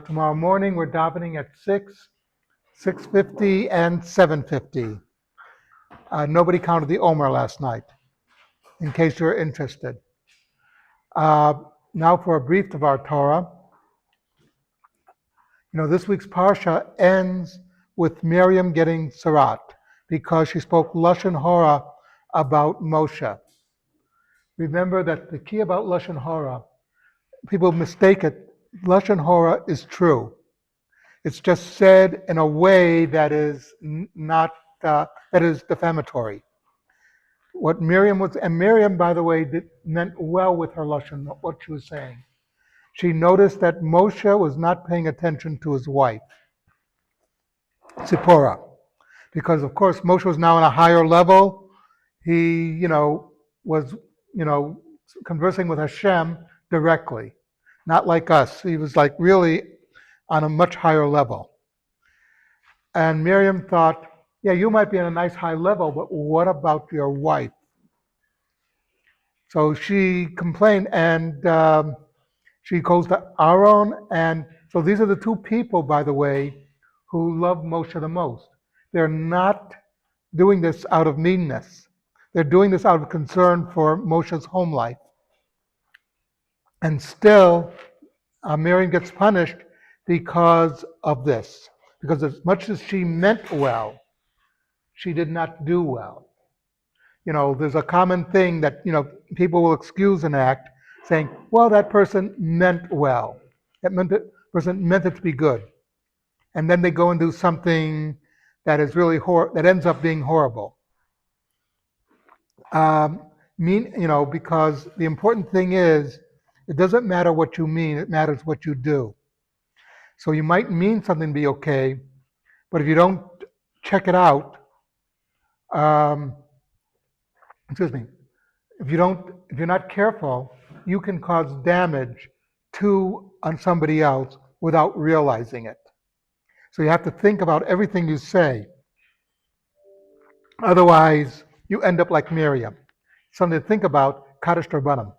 Tomorrow morning we're davening at 6, 6:50, and 7:50. Nobody counted the Omer last night, in case you're interested. Now for a brief of our Torah. This week's Parsha ends with Miriam getting Sarat because she spoke Lashon Hora about Moshe. Remember that the key about Lashon Hora, people mistake it. Lashon Hora is true. It's just said in a way that is not that is defamatory. What Miriam was, and Miriam, by the way, meant well with her lashon, what she was saying. She noticed that Moshe was not paying attention to his wife, Zipporah, because of course Moshe was now on a higher level. He, was, conversing with Hashem directly, not like us. He was like really on a much higher level. And Miriam thought, yeah, you might be on a nice high level, but what about your wife? So she complained, and she goes to Aaron, and so these are the two people, by the way, who love Moshe the most. They're not doing this out of meanness. They're doing this out of concern for Moshe's home life. And still, Miriam gets punished because of this. Because as much as she meant well, she did not do well. There's a common thing that, people will excuse an act saying, well, that person meant well. That person meant it to be good. And then they go and do something that is really that ends up being horrible. Because the important thing is, it doesn't matter what you mean, it matters what you do. So you might mean something to be okay, but if you don't check it out, if you're not careful, you can cause damage on somebody else without realizing it. So you have to think about everything you say. Otherwise, you end up like Miriam. Something to think about, Kaddish Rabbanim.